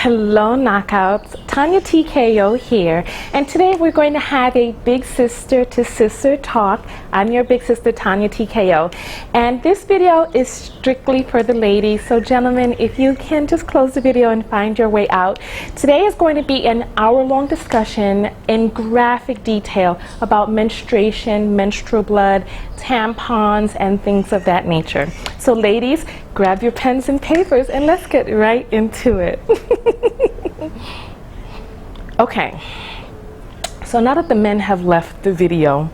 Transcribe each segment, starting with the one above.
Hello knockouts, TonyaTko here, and today we're going to have a big sister to sister talk. I'm your big sister TonyaTko, and this video is strictly for the ladies, so gentlemen, if you can just close the video and find your way out. Today is going to be an hour-long discussion in graphic detail about menstruation, menstrual blood, tampons, and things of that nature. So ladies, grab your pens and papers and let's get right into it. Okay, so now that the men have left the video,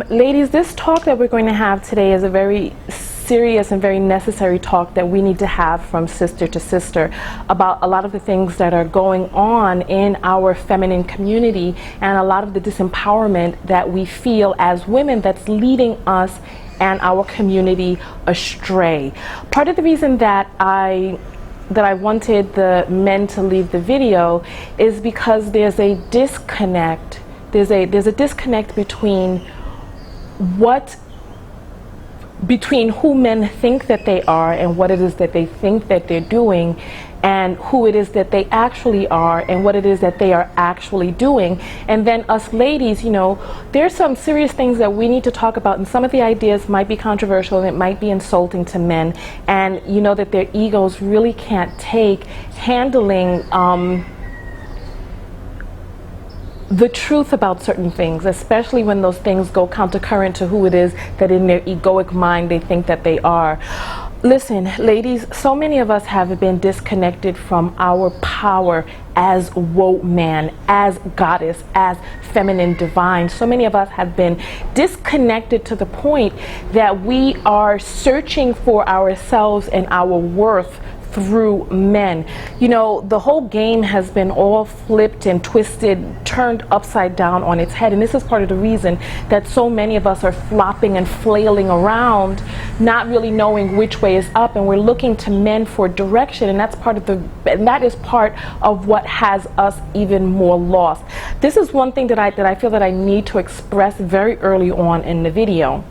ladies, this talk that we're going to have today is a very serious and very necessary talk that we need to have from sister to sister about a lot of the things that are going on in our feminine community and a lot of the disempowerment that we feel as women that's leading us and our community astray. Part of the reason that I wanted the men to leave the video is because there's a disconnect. There's a disconnect between who men think that they are and what it is that they think that they're doing, and who it is that they actually are and what it is that they are actually doing. And then us ladies, you know, there's some serious things that we need to talk about, and some of the ideas might be controversial and it might be insulting to men, and you know that their egos really can't take handling the truth about certain things, especially when those things go countercurrent to who it is that in their egoic mind they think that they are. Listen, ladies, so many of us have been disconnected from our power as woman, as goddess, as feminine divine. So many of us have been disconnected to the point that we are searching for ourselves and our worth through men. You know, the whole game has been all flipped and twisted, turned upside down on its head, and this is part of the reason that so many of us are flopping and flailing around, not really knowing which way is up, and we're looking to men for direction, and that is part of what has us even more lost. This is one thing that I feel that I need to express very early on in the video.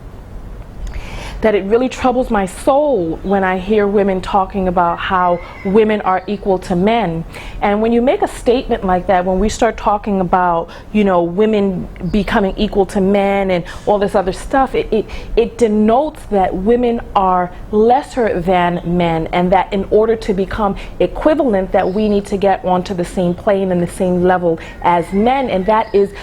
That it really troubles my soul when I hear women talking about how women are equal to men. And when you make a statement like that, when we start talking about, you know, women becoming equal to men and all this other stuff, it denotes that women are lesser than men, and that in order to become equivalent, that we need to get onto the same plane and the same level as men. And that is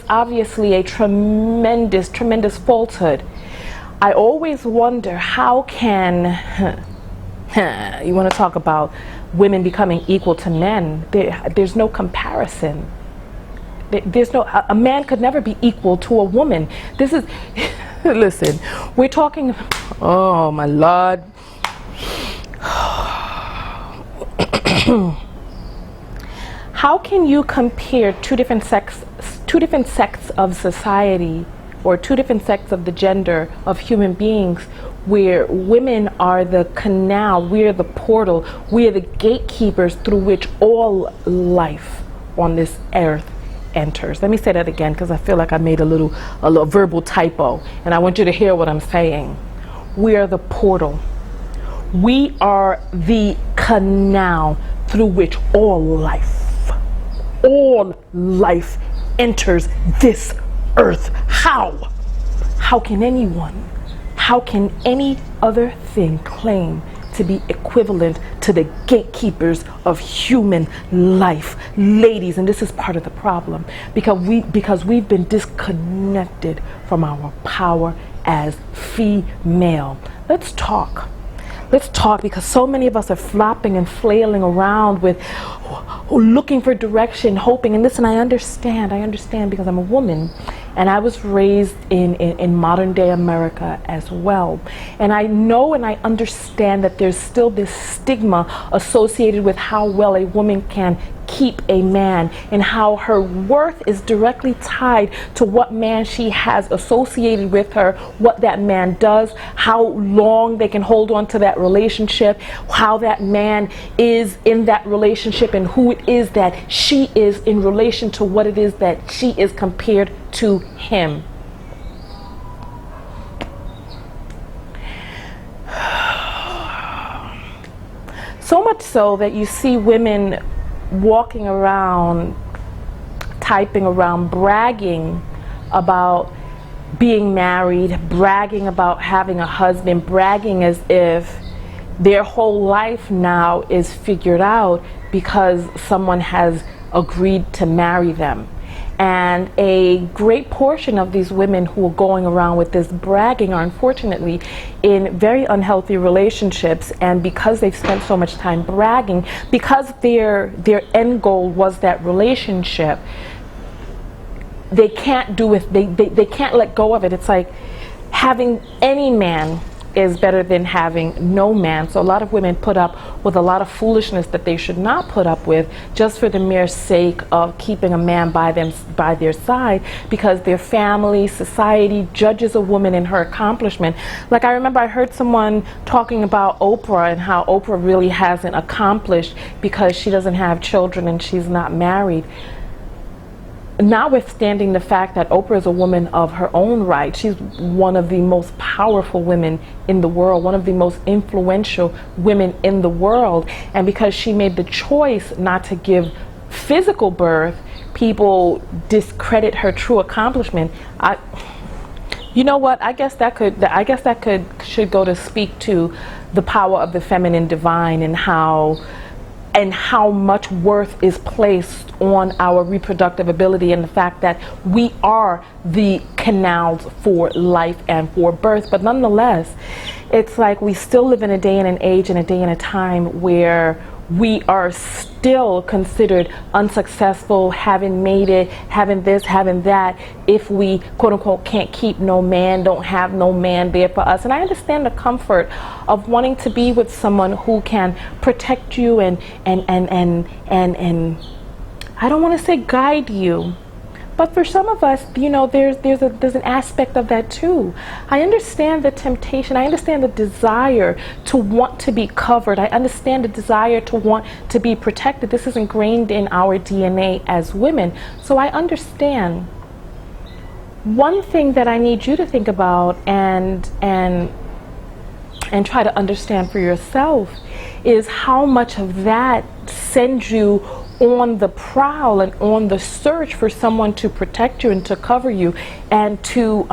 obviously a tremendous falsehood. I always wonder, how can, you want to talk about women becoming equal to men, there's no comparison. There's no, a man could never be equal to a woman. This is, listen, we're talking, oh my Lord. How can you compare two different sects of society, or two different sects of the gender of human beings, where women are the canal, we're the portal, we're the gatekeepers through which all life on this earth enters? Let me say that again, because I feel like I made a little verbal typo, and I want you to hear what I'm saying. We are the portal. We are the canal through which all life enters this earth. How can any other thing claim to be equivalent to the gatekeepers of human life? Ladies, and this is part of the problem, because we've been disconnected from our power as female. Let's talk, because so many of us are flopping and flailing around with looking for direction, hoping. And listen, I understand because I'm a woman, and I was raised in modern day America as well. And I know and I understand that there's still this stigma associated with how well a woman can keep a man, and how her worth is directly tied to what man she has associated with her, what that man does, how long they can hold on to that relationship, how that man is in that relationship, and who it is that she is in relation to what it is that she is compared to him. So much so that you see women walking around, typing around, bragging about being married, bragging about having a husband, bragging as if their whole life now is figured out because someone has agreed to marry them. And a great portion of these women who are going around with this bragging are unfortunately in very unhealthy relationships, and because they've spent so much time bragging, because their end goal was that relationship, they can't do it, they can't let go of it. It's like having any man is better than having no man. So a lot of women put up with a lot of foolishness that they should not put up with, just for the mere sake of keeping a man by their side, because their family, society judges a woman in her accomplishment. Like, I remember I heard someone talking about Oprah and how Oprah really hasn't accomplished because she doesn't have children and she's not married. Notwithstanding the fact that Oprah is a woman of her own right, she's one of the most powerful women in the world, one of the most influential women in the world, and because she made the choice not to give physical birth, people discredit her true accomplishment. You know what? I guess that should go to speak to the power of the feminine divine, and how much worth is placed on our reproductive ability, and the fact that we are the canals for life and for birth. But nonetheless, it's like we still live in a day and an age and a day and a time where we are still considered unsuccessful, haven't made it, having this, having that, if we quote unquote can't keep no man, don't have no man there for us. And I understand the comfort of wanting to be with someone who can protect you and I don't want to say guide you, but for some of us, you know, there's an aspect of that too. I understand the temptation. I understand the desire to want to be covered. I understand the desire to want to be protected. This is ingrained in our DNA as women. So I understand. One thing that I need you to think about and try to understand for yourself is how much of that sends you on the prowl and on the search for someone to protect you and to cover you and to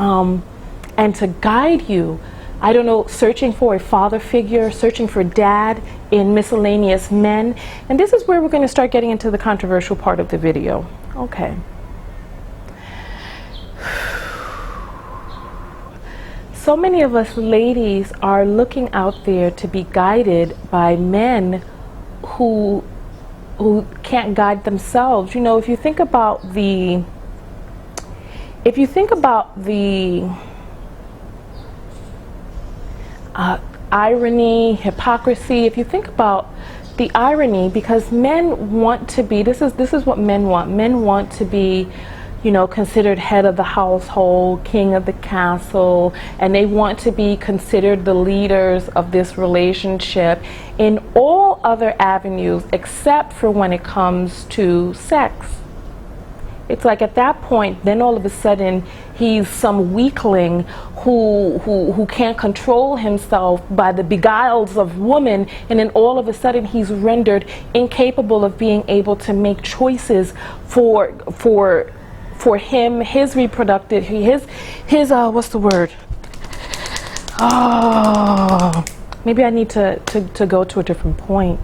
guide you. I don't know, searching for a father figure, searching for dad in miscellaneous men. And this is where we're going to start getting into the controversial part of the video. Okay. So many of us ladies are looking out there to be guided by men who can't guide themselves. You know, if you think about the irony, hypocrisy, if you think about the irony, because men want to be, this is what men want. Men want to be, you know, considered head of the household, king of the castle, and they want to be considered the leaders of this relationship in all other avenues except for when it comes to sex. It's like at that point, then all of a sudden he's some weakling who can't control himself by the beguiles of woman, and then all of a sudden he's rendered incapable of being able to make choices for him, his reproductive, his what's the word? Oh, maybe I need to go to a different point.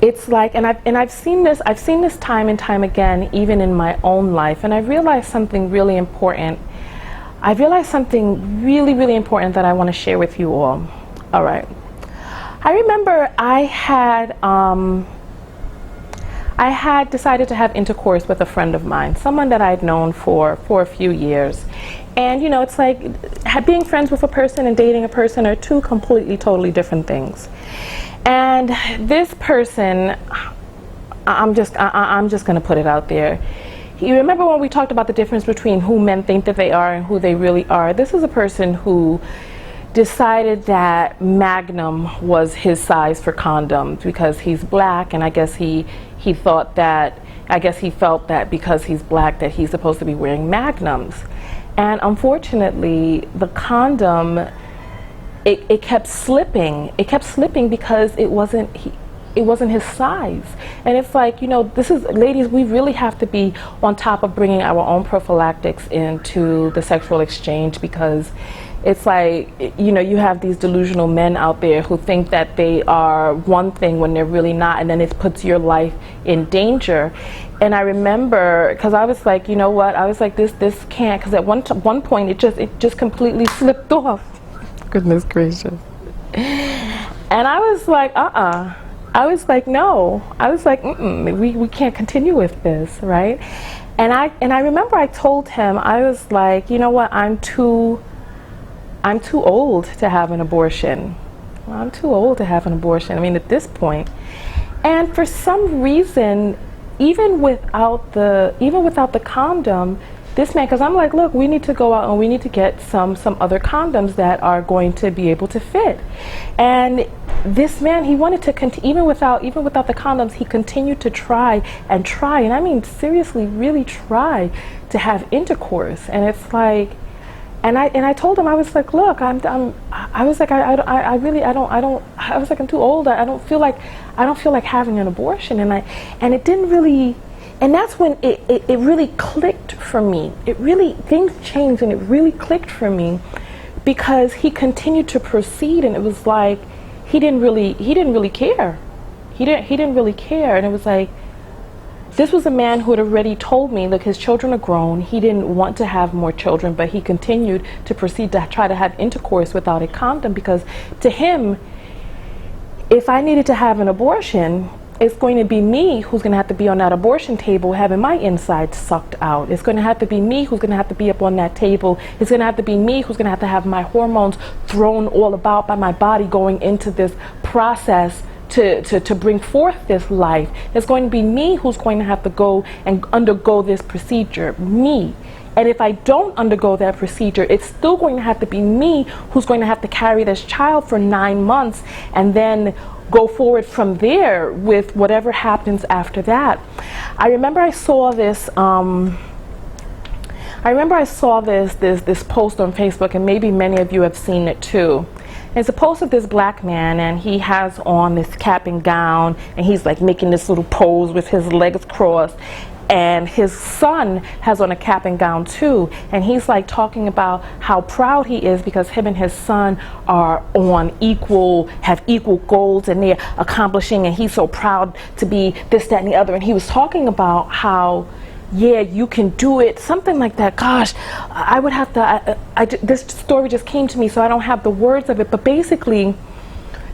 It's like, and I've seen this time and time again, even in my own life, and I realized something really important. I realized something really, really important that I want to share with you all. All right. I remember I had decided to have intercourse with a friend of mine, someone that I'd known for a few years. And you know, it's like being friends with a person and dating a person are two completely, totally different things. And this person, I'm just going to put it out there. You remember when we talked about the difference between who men think that they are and who they really are? This is a person who decided that Magnum was his size for condoms because he's black, and I guess he felt that because he's black that he's supposed to be wearing Magnums. And unfortunately, the condom it kept slipping. It kept slipping because it wasn't his size. And it's like, you know, this is, ladies, we really have to be on top of bringing our own prophylactics into the sexual exchange, because it's like, you know, you have these delusional men out there who think that they are one thing when they're really not, and then it puts your life in danger. And I remember, because I was like, you know what, I was like, this can't, because at one point it just completely slipped off. Goodness gracious. And I was like, I was like, no. I was like, we can't continue with this, right? And I remember I told him, I was like, you know what, I'm too old to have an abortion. I'm too old to have an abortion. I mean, at this point. And for some reason, even without the condom, this man, because I'm like, look, we need to go out and we need to get some other condoms that are going to be able to fit. And this man, he wanted to continue, even without the condoms, he continued to try, and I mean seriously, really try to have intercourse. And it's like, and I told him, I was like, look, I was like, I was like, I'm too old. I don't feel like having an abortion. And it didn't really. And that's when it really clicked for me. Things changed and it really clicked for me, because he continued to proceed, and it was like he didn't really care. He didn't really care. And it was like, this was a man who had already told me, look, his children are grown. He didn't want to have more children, but he continued to proceed to try to have intercourse without a condom, because to him, if I needed to have an abortion, it's going to be me who's going to have to be on that abortion table having my insides sucked out. It's going to have to be me who's going to have to be up on that table. It's going to have to be me who's going to have my hormones thrown all about by my body, going into this process to bring forth this life. It's going to be me who's going to have to go and undergo this procedure. Me. And if I don't undergo that procedure, it's still going to have to be me who's going to have to carry this child for 9 months, and then go forward from there with whatever happens after that. I remember I saw this this post on Facebook, and maybe many of you have seen it too. It's a post of this black man, and he has on this cap and gown, and he's like making this little pose with his legs crossed. And his son has on a cap and gown too, and he's like talking about how proud he is because him and his son are have equal goals, and they're accomplishing, and he's so proud to be this, that, and the other. And he was talking about how, yeah, you can do it, something like that. Gosh, I would have to, this story just came to me, so I don't have the words of it, but basically,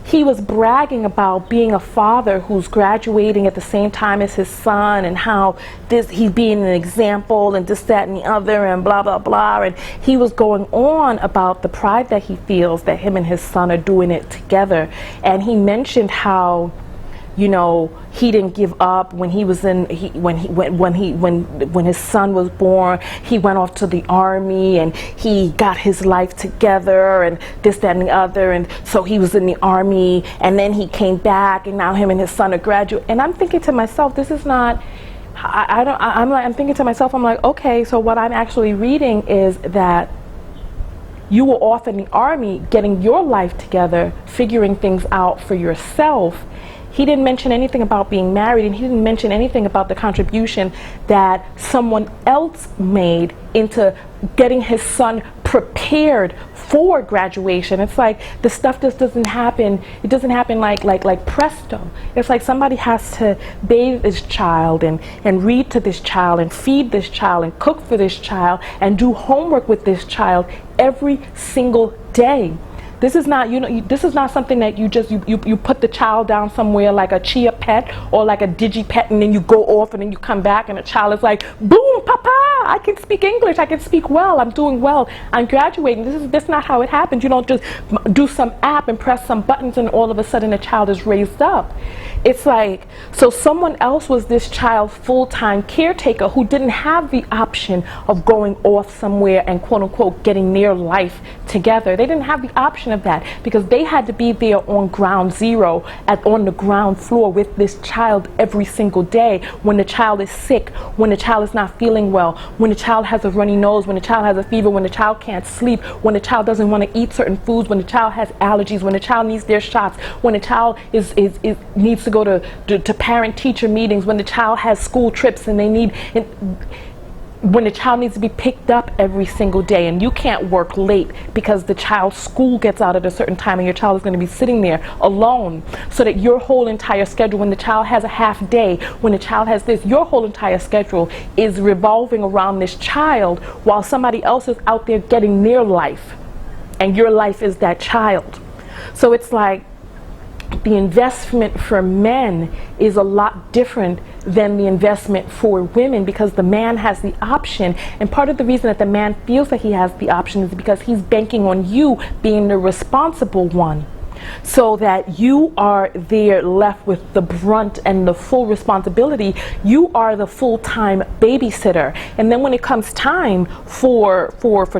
he was bragging about being a father who's graduating at the same time as his son, and how he's being an example, and this, that, and the other, and blah, blah, blah. And he was going on about the pride that he feels that him and his son are doing it together. And he mentioned how, you know, he didn't give up when he was when his son was born. He went off to the army, and he got his life together, and this, that, and the other. And so he was in the army, and then he came back, and now him and his son are graduate. And I'm thinking to myself, this is not. I'm thinking to myself, I'm like, okay, so what I'm actually reading is that you were off in the army, getting your life together, figuring things out for yourself. He didn't mention anything about being married, and he didn't mention anything about the contribution that someone else made into getting his son prepared for graduation. It's like the stuff just doesn't happen. It doesn't happen like presto. It's like somebody has to bathe this child, and read to this child, and feed this child, and cook for this child, and do homework with this child every single day. This is not, this is not something that you just, you put the child down somewhere like a Chia pet or like a Digi pet, and then you go off, and then you come back, and the child is like, boom, papa, I can speak English, I can speak well, I'm doing well, I'm graduating. This is not how it happens. You don't just do some app and press some buttons, and all of a sudden the child is raised up. It's like, so someone else was this child's full-time caretaker who didn't have the option of going off somewhere and quote unquote getting their life together. They didn't have the option portion of that, because they had to be there on ground zero, on the ground floor with this child every single day, when the child is sick, when the child is not feeling well, when the child has a runny nose, when the child has a fever, when the child can't sleep, when the child doesn't want to eat certain foods, when the child has allergies, when the child needs their shots, when the child needs to go to parent-teacher meetings, when the child has school trips and when the child needs to be picked up every single day, and you can't work late because the child's school gets out at a certain time and your child is going to be sitting there alone, so that your whole entire schedule, when the child has a half day, when the child has this, your whole entire schedule is revolving around this child while somebody else is out there getting their life, and your life is that child. So it's like the investment for men is a lot different than the investment for women, because the man has the option, and part of the reason that the man feels that he has the option is because he's banking on you being the responsible one, so that you are there left with the brunt and the full responsibility. You are the full-time babysitter, and then when it comes time for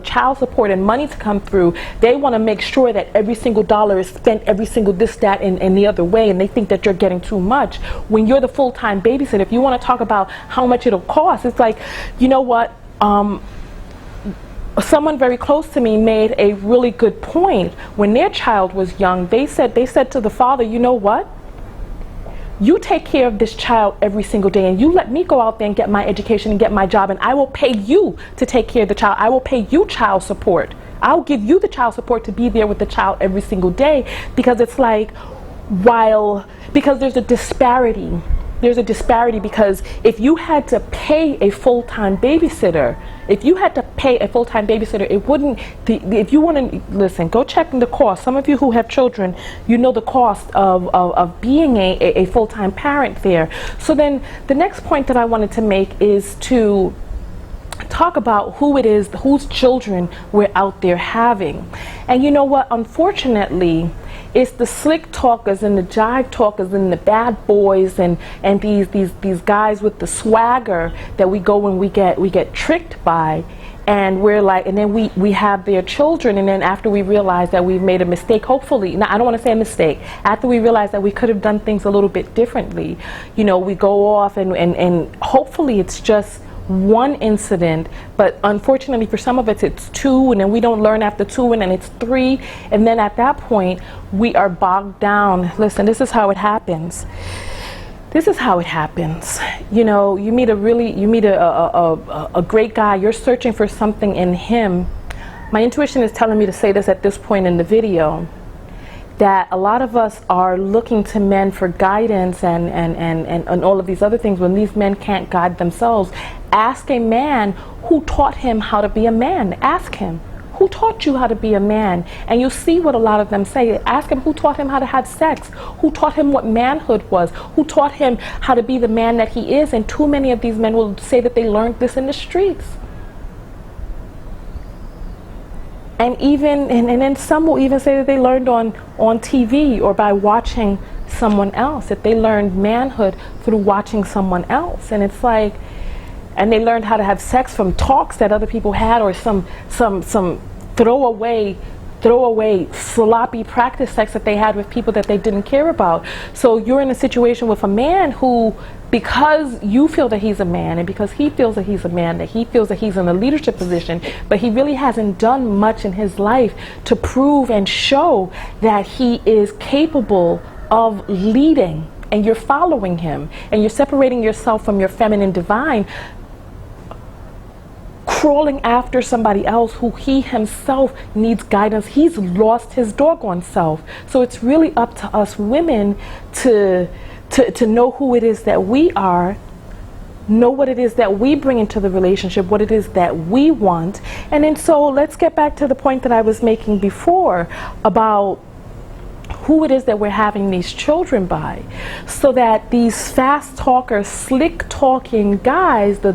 child support and money to come through, they want to make sure that every single dollar is spent, every single this, that, and the other way, and they think that you're getting too much. When you're the full-time babysitter, if you want to talk about how much it'll cost, it's like, you know what, someone very close to me made a really good point. When their child was young, they said to the father, you know what? You take care of this child every single day, and you let me go out there and get my education and get my job, and I will pay you to take care of the child. I will pay you child support. I'll give you the child support to be there with the child every single day, because it's like, because there's a disparity. There's a disparity, because if you had to pay a full-time babysitter, it wouldn't, if you want to, listen, go check the cost. Some of you who have children, you know the cost of being a full-time parent there. So then the next point that I wanted to make is to talk about who it is, whose children we're out there having. And you know what, unfortunately, it's the slick talkers and the jive talkers and the bad boys and these guys with the swagger that we go and we get tricked by, and we're like, and then we have their children, and then after we realize that we've made a mistake, hopefully, now I don't want to say a mistake, after we realize that we could have done things a little bit differently, you know, we go off and hopefully it's just one incident, but unfortunately for some of us it's two, and then we don't learn after two, and then it's three, and then at that point we are bogged down. Listen, this is how it happens. This is how it happens. You know, you meet a great guy, you're searching for something in him. My intuition is telling me to say this at this point in the video, that a lot of us are looking to men for guidance and all of these other things when these men can't guide themselves. Ask a man who taught him how to be a man. Ask him, who taught you how to be a man? And you'll see what a lot of them say. Ask him who taught him how to have sex, who taught him what manhood was, who taught him how to be the man that he is. And too many of these men will say that they learned this in the streets. And then some will even say that they learned on TV or by watching someone else, that they learned manhood through watching someone else. And it's like, and they learned how to have sex from talks that other people had, or some throwaway sloppy practice sex that they had with people that they didn't care about. So you're in a situation with a man who, because you feel that he's a man, and because he feels that he's a man, that he feels that he's in a leadership position, but he really hasn't done much in his life to prove and show that he is capable of leading, and you're following him, and you're separating yourself from your feminine divine, crawling after somebody else who he himself needs guidance. He's lost his doggone self. So it's really up to us women to know who it is that we are, know what it is that we bring into the relationship, what it is that we want. And then so let's get back to the point that I was making before about who it is that we're having these children by, so that these fast talkers, slick talking guys, the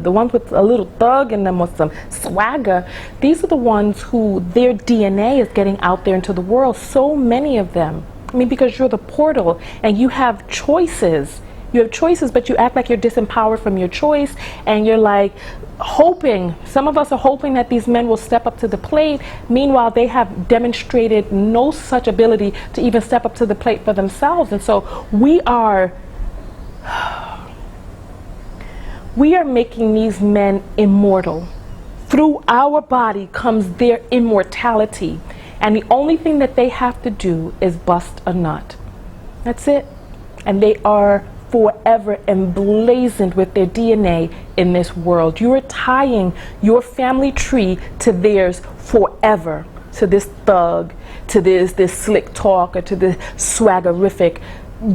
ones with a little thug in them with some swagger, these are the ones who their DNA is getting out there into the world. So many of them, I mean, because you're the portal and you have choices. You have choices, but you act like you're disempowered from your choice, and you're like hoping, some of us are hoping that these men will step up to the plate. Meanwhile, they have demonstrated no such ability to even step up to the plate for themselves. And so we are making these men immortal. Through our body comes their immortality. And the only thing that they have to do is bust a nut. That's it. And they are forever emblazoned with their DNA in this world. You are tying your family tree to theirs forever. To this thug, to this slick talker, to this swaggerific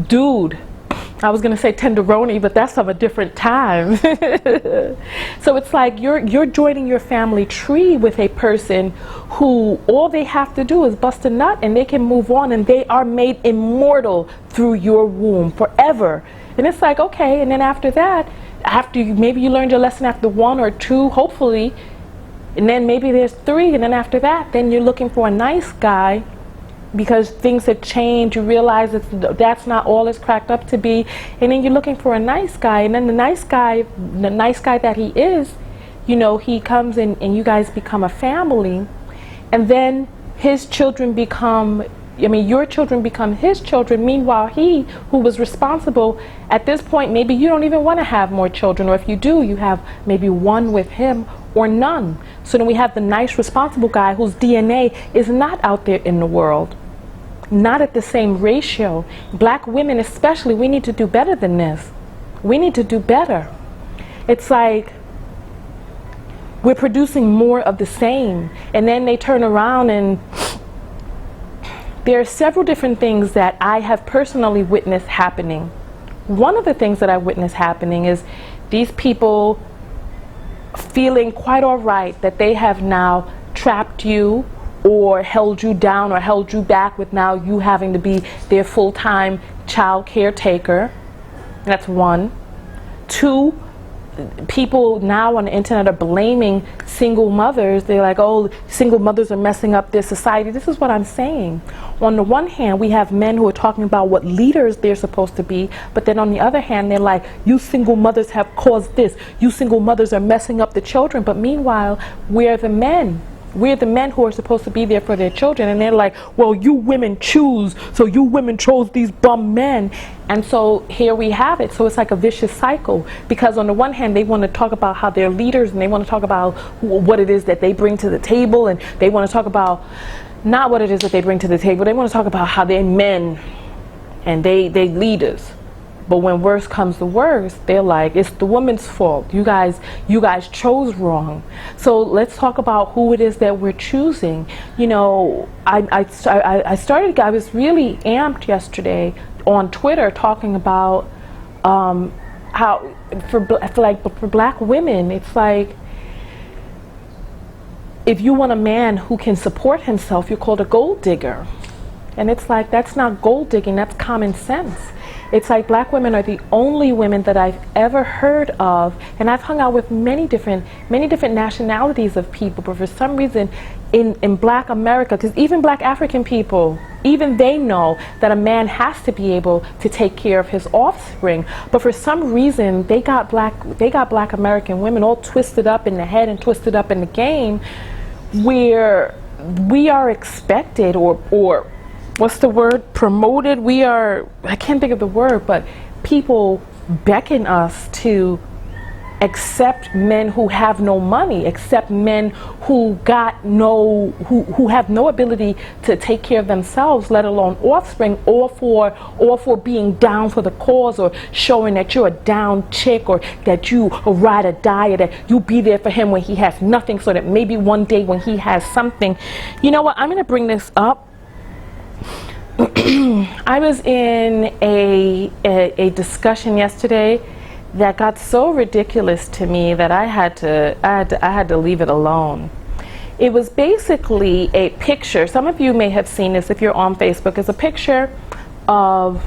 dude. I was going to say tenderoni, but that's of a different time. So it's like you're joining your family tree with a person who all they have to do is bust a nut and they can move on, and they are made immortal through your womb forever. And it's like, okay, and then after that, maybe you learned your lesson after 1 or 2, hopefully, and then maybe there's 3, and then after that, then you're looking for a nice guy. Because things have changed, you realize that's not all it's cracked up to be, and then you're looking for a nice guy, and then the nice guy that he is, you know, he comes in and you guys become a family, and then his children become, your children become his children. Meanwhile, he who was responsible at this point, maybe you don't even want to have more children, or if you do, you have maybe 1 with him or none. So then we have the nice, responsible guy whose DNA is not out there in the world. Not at the same ratio. Black women especially, we need to do better than this. We need to do better. It's like we're producing more of the same, and then they turn around, and there are several different things that I have personally witnessed happening. One of the things that I witnessed happening is these people feeling quite all right that they have now trapped you or held you down or held you back with now you having to be their full-time child caretaker. That's 1. 2, people now on the internet are blaming single mothers. They're like, oh, single mothers are messing up their society. This is what I'm saying. On the one hand, we have men who are talking about what leaders they're supposed to be, but then on the other hand, they're like, you single mothers have caused this. You single mothers are messing up the children. But meanwhile, we're the men. We're the men who are supposed to be there for their children, and they're like, well, you women choose, so you women chose these bum men. And so here we have it. So it's like a vicious cycle, because on the one hand, they want to talk about how they're leaders, and they want to talk about what it is that they bring to the table, and they want to talk about not what it is that they bring to the table. They want to talk about how they're men and they leaders. But when worse comes to worse, they're like, it's the woman's fault. You guys chose wrong. So let's talk about who it is that we're choosing. You know, I was really amped yesterday on Twitter talking about how for black women, it's like, if you want a man who can support himself, you're called a gold digger. And it's like, that's not gold digging, that's common sense. It's like black women are the only women that I've ever heard of, and I've hung out with many different nationalities of people, but for some reason in black America, because even black African people, even they know that a man has to be able to take care of his offspring, but for some reason they got black American women all twisted up in the head and twisted up in the game, where we are expected or what's the word, promoted, I can't think of the word, but people beckon us to accept men who have no money, accept men who have no ability to take care of themselves, let alone offspring, or for being down for the cause, or showing that you're a down chick, or that you ride or die, or that you be there for him when he has nothing, so that maybe one day when he has something. You know what, I'm going to bring this up. I was in a discussion yesterday that got so ridiculous to me that I had to leave it alone. It was basically a picture. Some of you may have seen this if you're on Facebook. It's a picture of,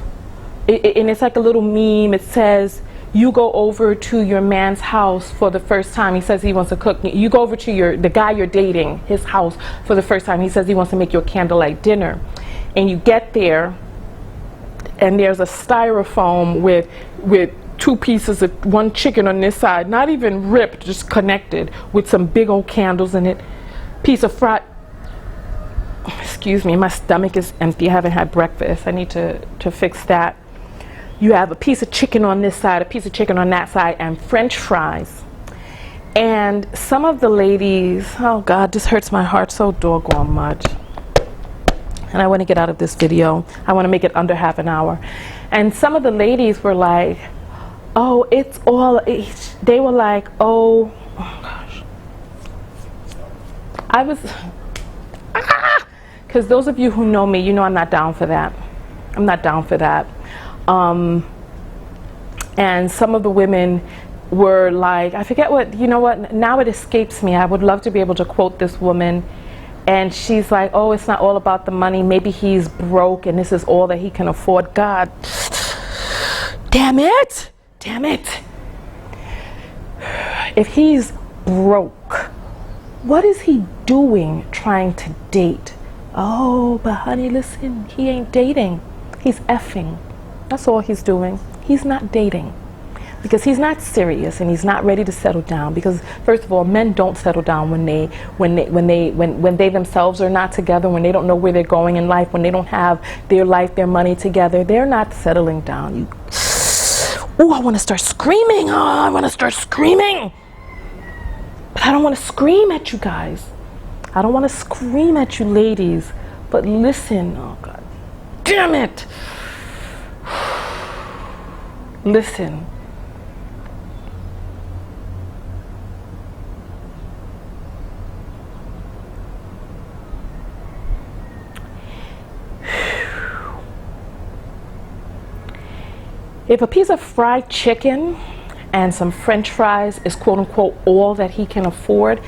and it's like a little meme. It says, you go over to your man's house for the first time. He says he wants to cook. You go over to the guy you're dating, his house for the first time. He says he wants to make you a candlelight dinner. And you get there, and there's a styrofoam with two pieces of one chicken on this side, not even ripped, just connected with some big old candles in it. Piece of fried, excuse me, my stomach is empty. I haven't had breakfast. I need to fix that. You have a piece of chicken on this side, a piece of chicken on that side, and French fries. And some of the ladies, oh God, this hurts my heart so doggone much. And I want to get out of this video. I want to make it under half an hour. And some of the ladies were like, oh, it's all, they were like, oh gosh. I was, because those of you who know me, you know I'm not down for that. I'm not down for that. And some of the women were like, I forget what, you know what, now it escapes me. I would love to be able to quote this woman. And she's like, oh, it's not all about the money. Maybe he's broke and this is all that he can afford. God, damn it. Damn it. If he's broke, what is he doing trying to date? Oh, but honey, listen, he ain't dating. He's effing. That's all he's doing. He's not dating. Because he's not serious and he's not ready to settle down. Because first of all, men don't settle down when they themselves are not together, when they don't know where they're going in life, when they don't have their life, their money together. They're not settling down. Oh, I want to start screaming. Oh, I want to start screaming. But I don't want to scream at you guys. I don't want to scream at you ladies. But listen, oh God, damn it. Listen. If a piece of fried chicken and some French fries is quote unquote all that he can afford,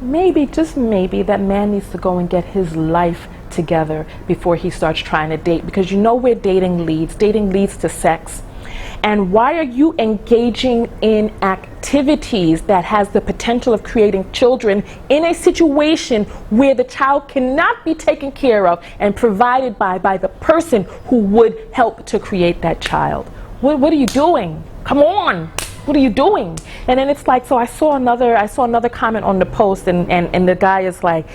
maybe, just maybe, that man needs to go and get his life together before he starts trying to date. Because you know where dating leads. Dating leads to sex. And why are you engaging in activities that has the potential of creating children in a situation where the child cannot be taken care of and provided by the person who would help to create that child? What are you doing? Come on. What are you doing? And then it's like, so I saw another comment on the post, and the guy is like,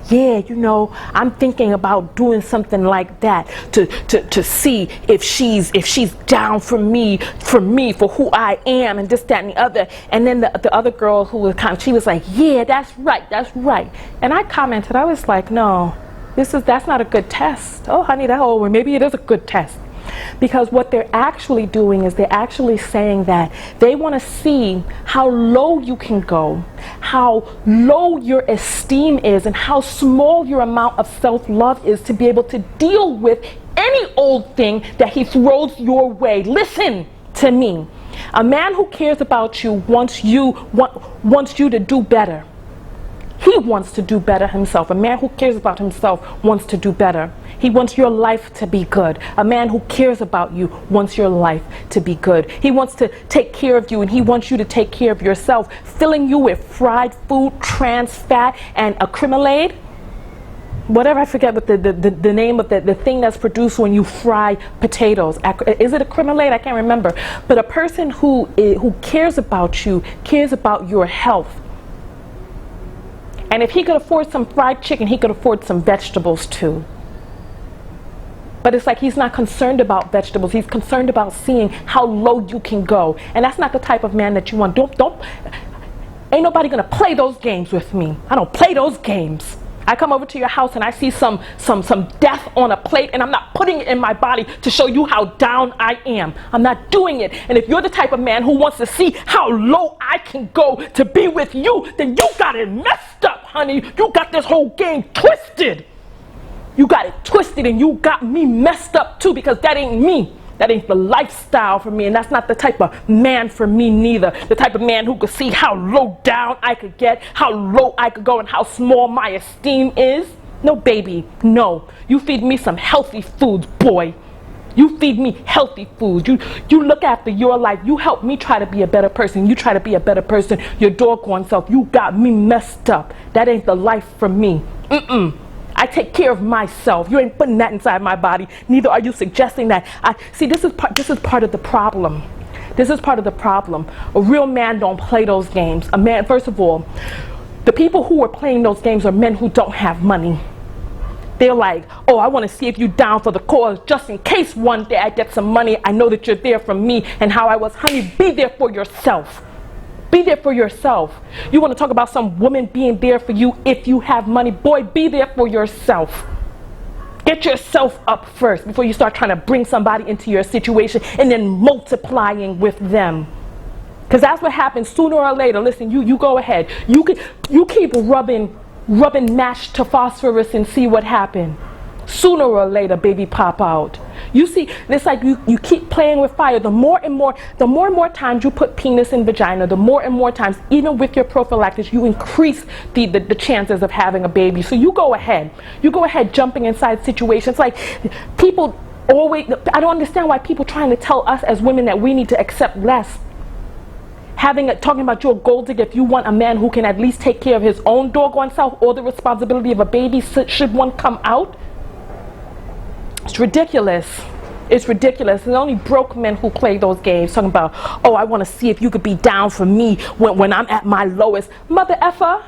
yeah, you know, I'm thinking about doing something like that to see if she's down for me, for who I am, and this, that, and the other. And then the other girl who was she was like, yeah, that's right. And I commented, I was like, no, that's not a good test. Oh, honey, maybe it is a good test. Because what they're actually doing is they're actually saying that they want to see how low you can go, how low your esteem is, and how small your amount of self-love is to be able to deal with any old thing that he throws your way. Listen to me. A man who cares about you wants you to do better. He wants to do better himself. A man who cares about himself wants to do better. He wants your life to be good. A man who cares about you wants your life to be good. He wants to take care of you, and he wants you to take care of yourself. Filling you with fried food, trans fat, and acrylamide. Whatever, I forget what the name of the thing that's produced when you fry potatoes. Is it acrylamide? I can't remember. But a person who cares about you, cares about your health. And if he could afford some fried chicken, he could afford some vegetables too. But it's like he's not concerned about vegetables. He's concerned about seeing how low you can go. And that's not the type of man that you want. Ain't nobody gonna play those games with me. I don't play those games. I come over to your house and I see some death on a plate, and I'm not putting it in my body to show you how down I am. I'm not doing it. And if you're the type of man who wants to see how low I can go to be with you, then you got it messed up, honey. You got this whole game twisted. You got it twisted, and you got me messed up too, because that ain't me. That ain't the lifestyle for me, and that's not the type of man for me neither. The type of man who could see how low down I could get, how low I could go, and how small my esteem is. No, baby, no. You feed me some healthy foods, boy. You feed me healthy foods. You look after your life. You help me try to be a better person. You try to be a better person your doggone self. You got me messed up. That ain't the life for me. I take care of myself. You ain't putting that inside my body. Neither are you suggesting that. See, this is part of the problem. This is part of the problem. A real man don't play those games. A man, first of all, the people who are playing those games are men who don't have money. They're like, oh, I want to see if you're down for the cause, just in case one day I get some money. I know that you're there for me and how I was. Honey, be there for yourself. Be there for yourself. You want to talk about some woman being there for you if you have money? Boy, be there for yourself. Get yourself up first before you start trying to bring somebody into your situation and then multiplying with them. Because that's what happens sooner or later. Listen, you go ahead. You keep rubbing match to phosphorus and see what happens. Sooner or later, baby pop out. You see, it's like you keep playing with fire. The more and more times you put penis in vagina, the more and more times, even with your prophylactics, you increase the chances of having a baby. So you go ahead jumping inside situations. Like, people always, I don't understand why people trying to tell us as women that we need to accept less. Talking about you're a gold digger if you want a man who can at least take care of his own doggone self, or the responsibility of a baby should one come out. It's ridiculous. It's ridiculous. It's only broke men who play those games, talking about, oh, I want to see if you could be down for me when I'm at my lowest. Mother effer,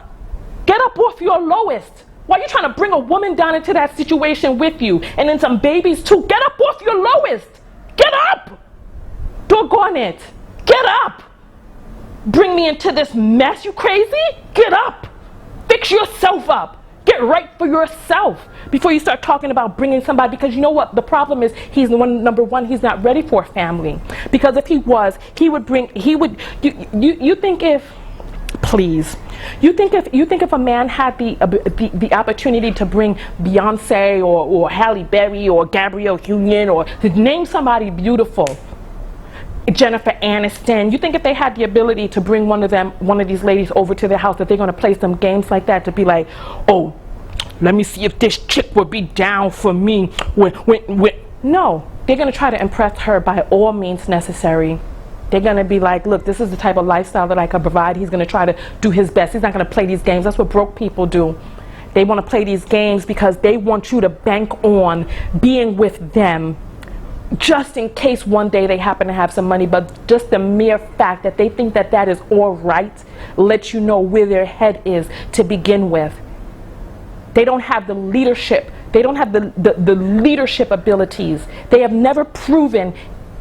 get up off your lowest. Why are you trying to bring a woman down into that situation with you? And then some babies too. Get up off your lowest. Get up. Doggone it. Get up. Bring me into this mess, you crazy? Get up. Fix yourself up. Get right for yourself before you start talking about bringing somebody. Because you know what? The problem is number one, he's not ready for a family. Because if he was, you think if a man had the opportunity to bring Beyonce or Halle Berry or Gabrielle Union, or to name somebody beautiful, Jennifer Aniston, you think if they had the ability to bring one of these ladies over to their house, that they're going to play some games like that to be like, oh, let me see if this chick would be down for me no, they're going to try to impress her by all means necessary. They're going to be like, look, this is the type of lifestyle that I can provide. He's going to try to do his best. He's not going to play these games. That's what broke people do. They want to play these games because they want you to bank on being with them, just in case one day they happen to have some money. But just the mere fact that they think that that is all right lets you know where their head is to begin with. They don't have the leadership. They don't have the leadership abilities. They have never proven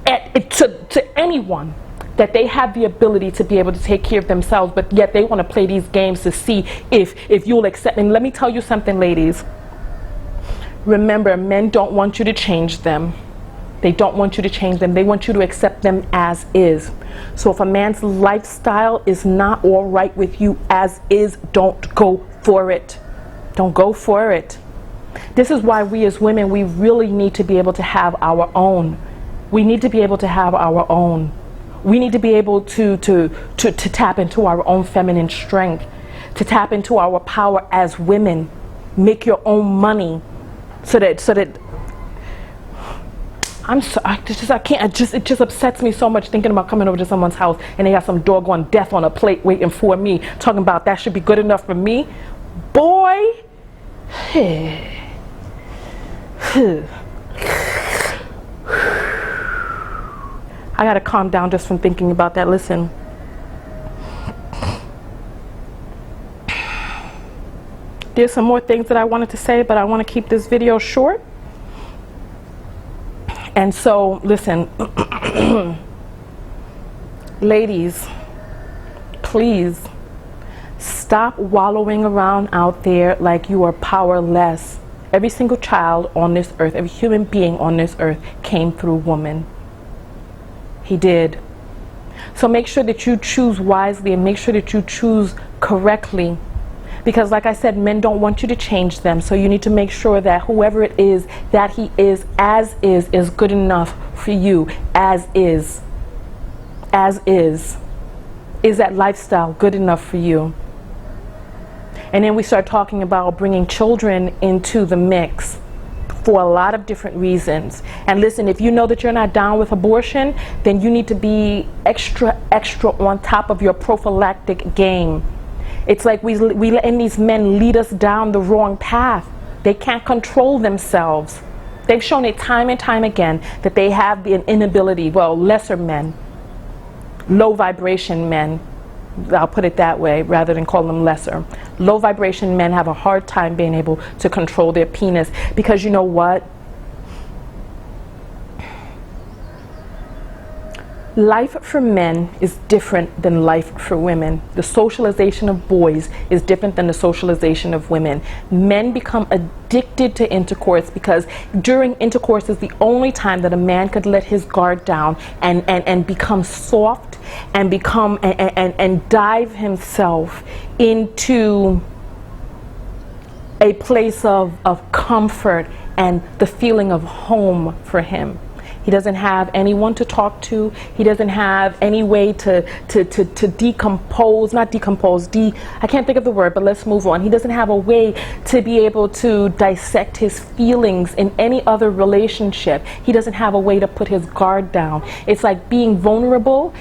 to anyone that they have the ability to be able to take care of themselves, but yet they want to play these games to see if you'll accept. And let me tell you something, ladies. Remember, men don't want you to change them. They don't want you to change them. They want you to accept them as is. So if a man's lifestyle is not all right with you as is, don't go for it. Don't go for it. This is why we as women, we really need to be able to have our own. We need to be able to have our own. We need to be able to tap into our own feminine strength, to tap into our power as women. Make your own money so that it just upsets me so much thinking about coming over to someone's house and they have some doggone death on a plate waiting for me, talking about that should be good enough for me. Boy, I gotta calm down just from thinking about that. Listen, there's some more things that I wanted to say, but I want to keep this video short. And so, listen, ladies, please stop wallowing around out there like you are powerless. Every single child on this earth, every human being on this earth came through woman. He did. So make sure that you choose wisely and make sure that you choose correctly. Because like I said, men don't want you to change them. So you need to make sure that whoever it is that he is good enough for you. As is. Is that lifestyle good enough for you? And then we start talking about bringing children into the mix for a lot of different reasons. And listen, if you know that you're not down with abortion, then you need to be extra on top of your prophylactic game. It's like we letting these men lead us down the wrong path. They can't control themselves. They've shown it time and time again that they have the inability, well, lesser men, low vibration men, I'll put it that way rather than call them lesser. Low vibration men have a hard time being able to control their penis, because you know what? Life for men is different than life for women. The socialization of boys is different than the socialization of women. Men become addicted to intercourse because during intercourse is the only time that a man could let his guard down and become soft and become and dive himself into a place of comfort and the feeling of home for him. He doesn't have anyone to talk to. He doesn't have any way to decompose, not decompose, I can't think of the word, but let's move on. He doesn't have a way to be able to dissect his feelings in any other relationship. He doesn't have a way to put his guard down. It's like being vulnerable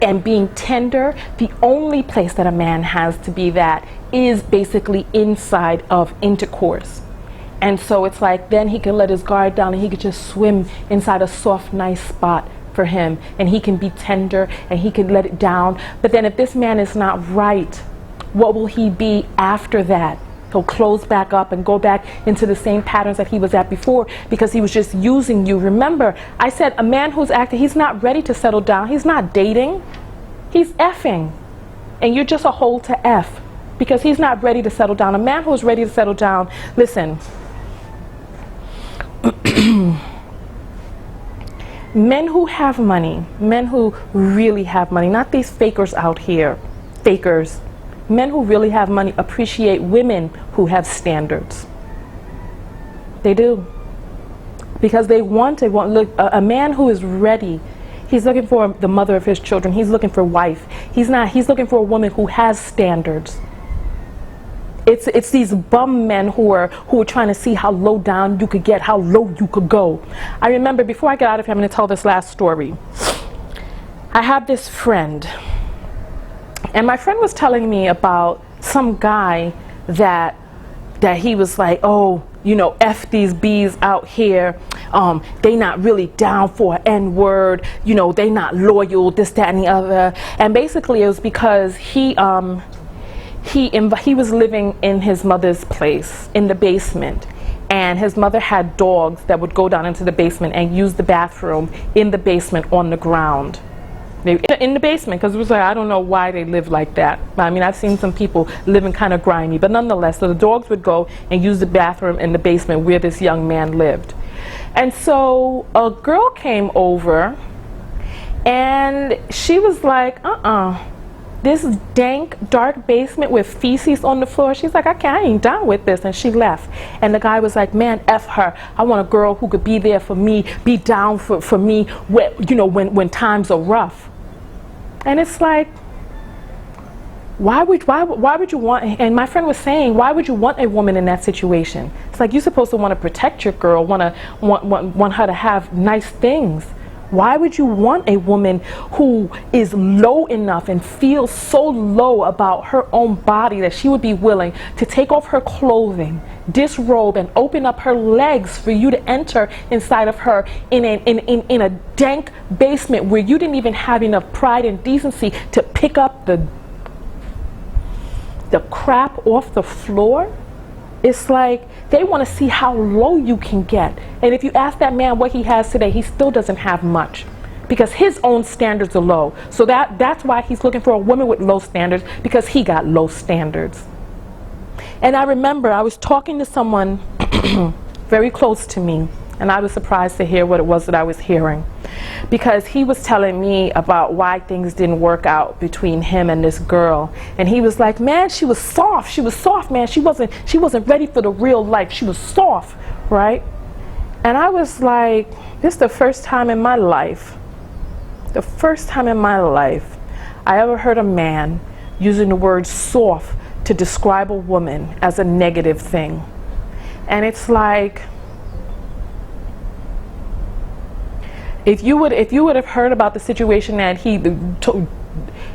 and being tender. The only place that a man has to be that is basically inside of intercourse. And so it's like then he can let his guard down and he could just swim inside a soft, nice spot for him. And he can be tender and he can let it down. But then if this man is not right, what will he be after that? He'll close back up and go back into the same patterns that he was at before because he was just using you. Remember, I said a man who's acting, he's not ready to settle down. He's not dating. He's effing. And you're just a hole to F because he's not ready to settle down. A man who's ready to settle down, listen, men who have money, men who really have money, not these fakers out here, fakers. Men who really have money appreciate women who have standards. They do. Because they want a man who is ready. He's looking for the mother of his children. He's looking for a wife. He's looking for a woman who has standards. It's these bum men who are trying to see how low down you could get, how low you could go. I remember, before I get out of here, I'm going to tell this last story. I have this friend, and my friend was telling me about some guy that he was like, oh, you know, F these bees out here. They not really down for an N-word. You know, they not loyal, this, that, and the other. And basically it was because he was living in his mother's place in the basement, and his mother had dogs that would go down into the basement and use the bathroom in the basement on the ground. In the basement, because it was like, I don't know why they live like that. I mean, I've seen some people living kind of grimy, but nonetheless, so the dogs would go and use the bathroom in the basement where this young man lived. And so a girl came over and she was like, this dank, dark basement with feces on the floor. She's like, I ain't down with this. And she left. And the guy was like, man, F her. I want a girl who could be there for me, be down for me, when times are rough. And it's like, why would you want, and my friend was saying, why would you want a woman in that situation? It's like, you're supposed to want to protect your girl, want her to have nice things. Why would you want a woman who is low enough and feels so low about her own body that she would be willing to take off her clothing, disrobe, and open up her legs for you to enter inside of her in a dank basement where you didn't even have enough pride and decency to pick up the crap off the floor? It's like they want to see how low you can get. And if you ask that man what he has today, he still doesn't have much because his own standards are low. So that's why he's looking for a woman with low standards, because he got low standards. And I remember I was talking to someone very close to me, and I was surprised to hear what it was that I was hearing, because he was telling me about why things didn't work out between him and this girl. And he was like, man, she was soft, man. She wasn't ready for the real life. She was soft, right? And I was like, this is the first time in my life I ever heard a man using the word soft to describe a woman as a negative thing. And it's like, If you would have heard about the situation that he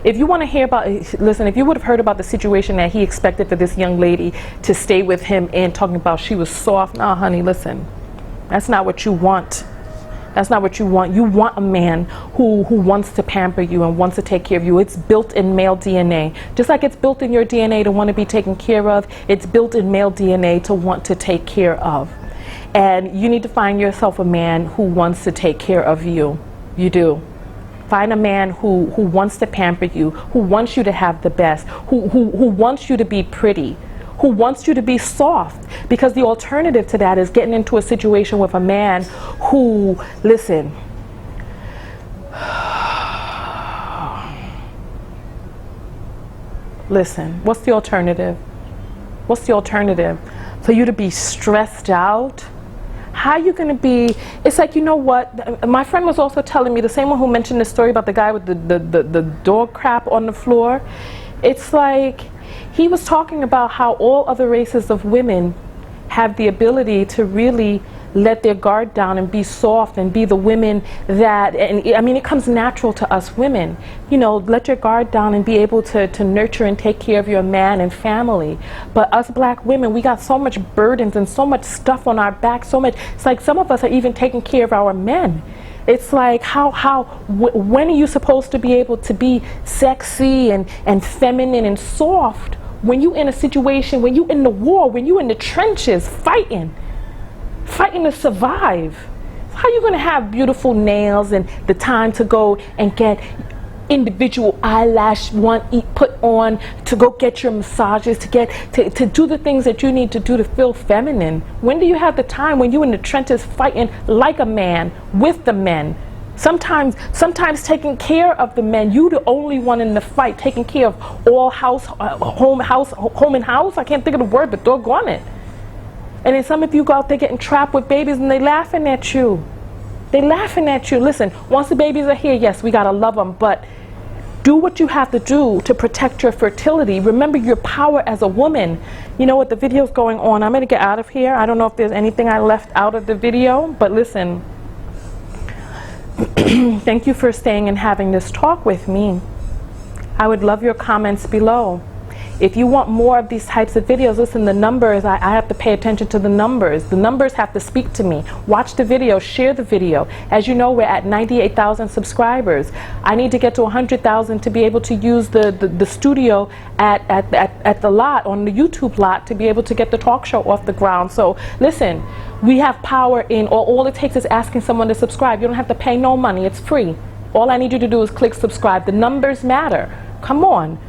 if you want to hear about, listen, if you would have heard about the situation that he expected for this young lady to stay with him in, talking about she was soft. Nah, honey, listen, that's not what you want. That's not what you want. You want a man who wants to pamper you and wants to take care of you. It's built in male DNA. Just like it's built in your DNA to want to be taken care of, it's built in male DNA to want to take care of. And you need to find yourself a man who wants to take care of you. You do. Find a man who wants to pamper you, who wants you to have the best, who wants you to be pretty, who wants you to be soft, because the alternative to that is getting into a situation with a man who, listen, what's the alternative? What's the alternative? For you to be stressed out? How are you going to be? It's like, you know what? My friend was also telling me, the same one who mentioned the story about the guy with the dog crap on the floor. It's like, he was talking about how all other races of women have the ability to really let their guard down and be soft and be the women that, and I mean, it comes natural to us women, you know, let your guard down and be able to nurture and take care of your man and family. But us black women, we got so much burdens and so much stuff on our back, so much, it's like some of us are even taking care of our men. It's like, when are you supposed to be able to be sexy and feminine and soft when you in a situation, when you in the war, when you in the trenches fighting to survive? How are you going to have beautiful nails and the time to go and get individual eyelash put on, to go get your massages, to do the things that you need to do to feel feminine? When do you have the time when you in the trenches fighting like a man with the men? Sometimes taking care of the men, you the only one in the fight, taking care of all home and house. I can't think of the word, but doggone it. And then some of you go out there getting trapped with babies and they laughing at you. They laughing at you. Listen, once the babies are here, yes, we gotta love them, but do what you have to do to protect your fertility. Remember your power as a woman. You know what, the video's going on. I'm gonna get out of here. I don't know if there's anything I left out of the video, but listen. Thank you for staying and having this talk with me. I would love your comments below. If you want more of these types of videos, listen, the numbers, I have to pay attention to the numbers. The numbers have to speak to me. Watch the video, share the video. As you know, we're at 98,000 subscribers. I need to get to 100,000 to be able to use the studio at the lot, on the YouTube lot, to be able to get the talk show off the ground. So listen, we have power in, all it takes is asking someone to subscribe. You don't have to pay no money, it's free. All I need you to do is click subscribe. The numbers matter. Come on.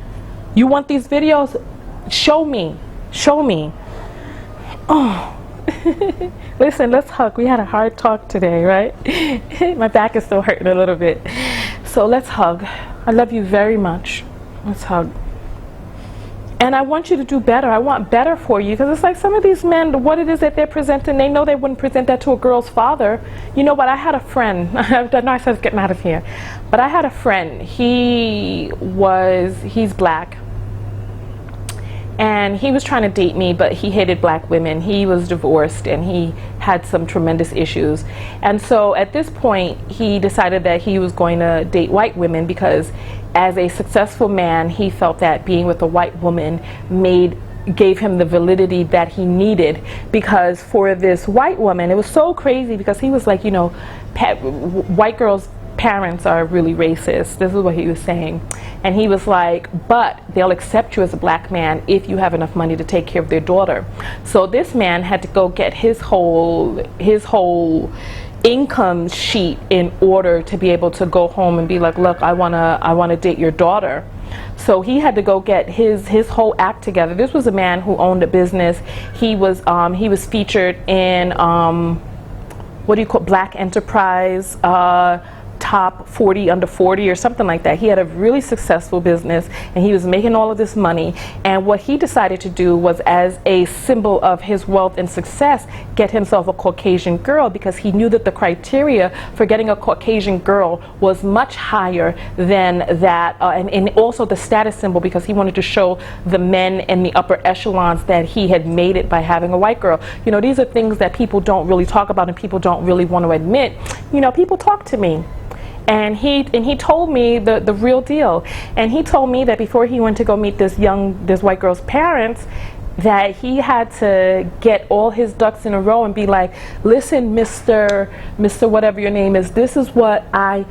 You want these videos? Show me. Show me. Oh. Listen, let's hug. We had a hard talk today, right? My back is still hurting a little bit. So let's hug. I love you very much. Let's hug. And I want you to do better. I want better for you, because it's like some of these men, what it is that they're presenting, they know they wouldn't present that to a girl's father. You know what? I had a friend. I know I said getting out of here. But I had a friend. He's black. And he was trying to date me, but he hated black women. He was divorced and he had some tremendous issues. And so at this point, he decided that he was going to date white women, because as a successful man, he felt that being with a white woman gave him the validity that he needed. Because for this white woman, it was so crazy, because he was like, you know, white girls' parents are really racist. This is what he was saying. And he was like, but they'll accept you as a black man if you have enough money to take care of their daughter. So this man had to go get his whole income sheet in order to be able to go home and be like, look, I wanna date your daughter. So he had to go get his whole act together. This was a man who owned a business. He was featured in what do you call, Black Enterprise, top 40 under 40 or something like that. He had a really successful business and he was making all of this money, and what he decided to do was, as a symbol of his wealth and success, get himself a Caucasian girl, because he knew that the criteria for getting a Caucasian girl was much higher than that, and also the status symbol, because he wanted to show the men in the upper echelons that he had made it by having a white girl. You know, these are things that people don't really talk about and people don't really want to admit. You know, people talk to me And he told me the real deal. And he told me that before he went to go meet this white girl's parents, that he had to get all his ducks in a row and be like, listen, Mr. whatever your name is, this is what I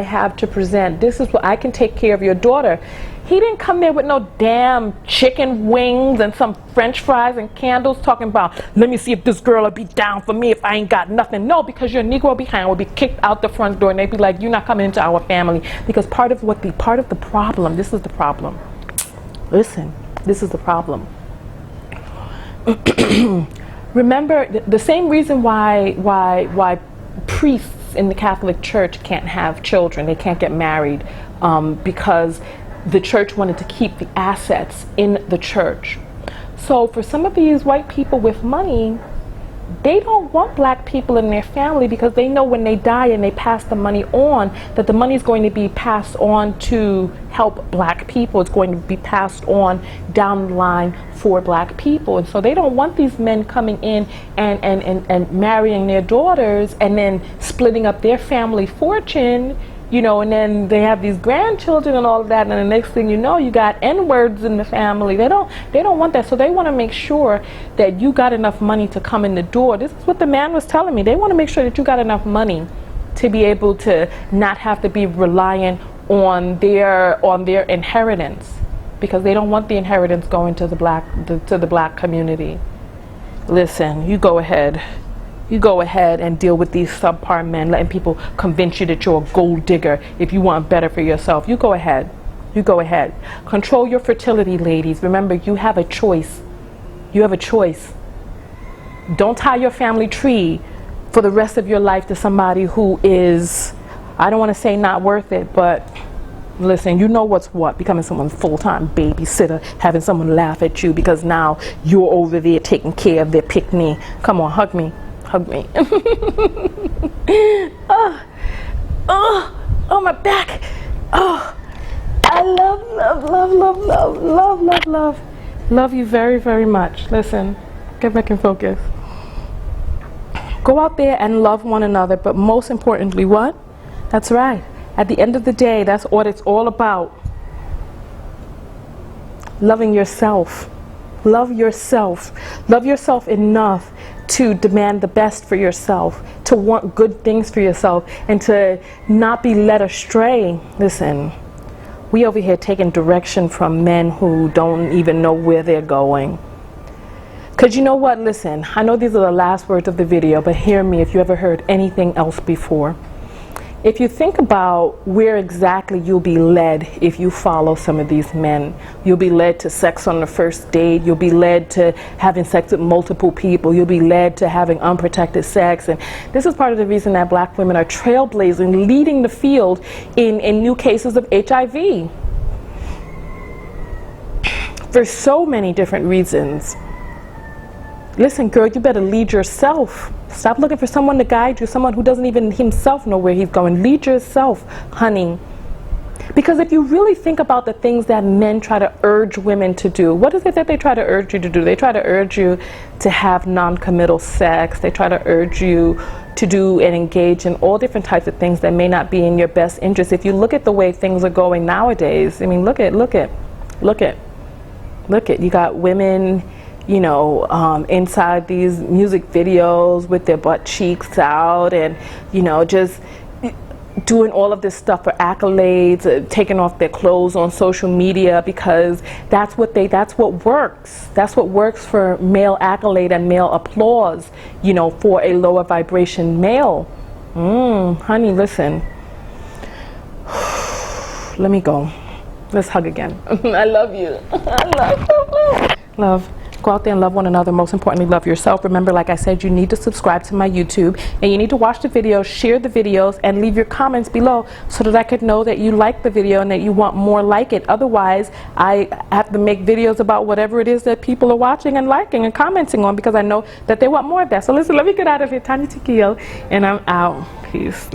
have to present. This is what I can take care of your daughter. He didn't come there with no damn chicken wings and some French fries and candles talking about, let me see if this girl will be down for me if I ain't got nothing. No, because your Negro behind will be kicked out the front door and they'd be like, you're not coming into our family. Because part of the problem, this is the problem. Listen, this is the problem. Remember, the same reason why priests in the Catholic Church can't have children, they can't get married, because the church wanted to keep the assets in the church. So for some of these white people with money, they don't want black people in their family because they know when they die and they pass the money on, that the money is going to be passed on to help black people. It's going to be passed on down the line for black people. And so they don't want these men coming in and marrying their daughters and then splitting up their family fortune, you know, and then they have these grandchildren and all of that, and the next thing you know, you got N-words in the family. They don't want that. So they want to make sure that you got enough money to come in the door. This is what the man was telling me. They want to make sure that you got enough money to be able to not have to be reliant on their inheritance, because they don't want the inheritance going to the black community. Listen, you go ahead. You go ahead and deal with these subpar men, letting people convince you that you're a gold digger if you want better for yourself. You go ahead. You go ahead. Control your fertility, ladies. Remember, you have a choice. You have a choice. Don't tie your family tree for the rest of your life to somebody who is, I don't want to say not worth it, but listen, you know what's what. Becoming someone's full-time babysitter, having someone laugh at you because now you're over there taking care of their pick-me. Come on, hug me. Hug me. Oh, my back. Oh, I love you very, very much. Listen, get back and focus. Go out there and love one another, but most importantly, what? That's right. At the end of the day, that's what it's all about. Loving yourself. Love yourself. Love yourself enough to demand the best for yourself, to want good things for yourself, and to not be led astray. Listen, we over here taking direction from men who don't even know where they're going. Because you know what? Listen, I know these are the last words of the video, but hear me if you ever heard anything else before. If you think about where exactly you'll be led if you follow some of these men, you'll be led to sex on the first date, you'll be led to having sex with multiple people, you'll be led to having unprotected sex. And this is part of the reason that black women are trailblazing, leading the field in new cases of HIV. For so many different reasons. Listen, girl, you better lead yourself. Stop looking for someone to guide you, someone who doesn't even himself know where he's going. Lead yourself, honey. Because if you really think about the things that men try to urge women to do, what is it that they try to urge you to do? They try to urge you to have non-committal sex. They try to urge you to do and engage in all different types of things that may not be in your best interest. If you look at the way things are going nowadays, I mean, look at. You got women, you know, inside these music videos with their butt cheeks out and, you know, just doing all of this stuff for accolades, taking off their clothes on social media because that's what works. That's what works for male accolade and male applause, you know, for a lower vibration male. Honey, listen. Let me go. Let's hug again. I love you. I love. Go out there and love one another. Most importantly, love yourself. Remember, like I said, you need to subscribe to my YouTube and you need to watch the videos, share the videos, and leave your comments below so that I could know that you like the video and that you want more like it. Otherwise, I have to make videos about whatever it is that people are watching and liking and commenting on because I know that they want more of that. So listen, let me get out of here. TonyaTko, and I'm out. Peace.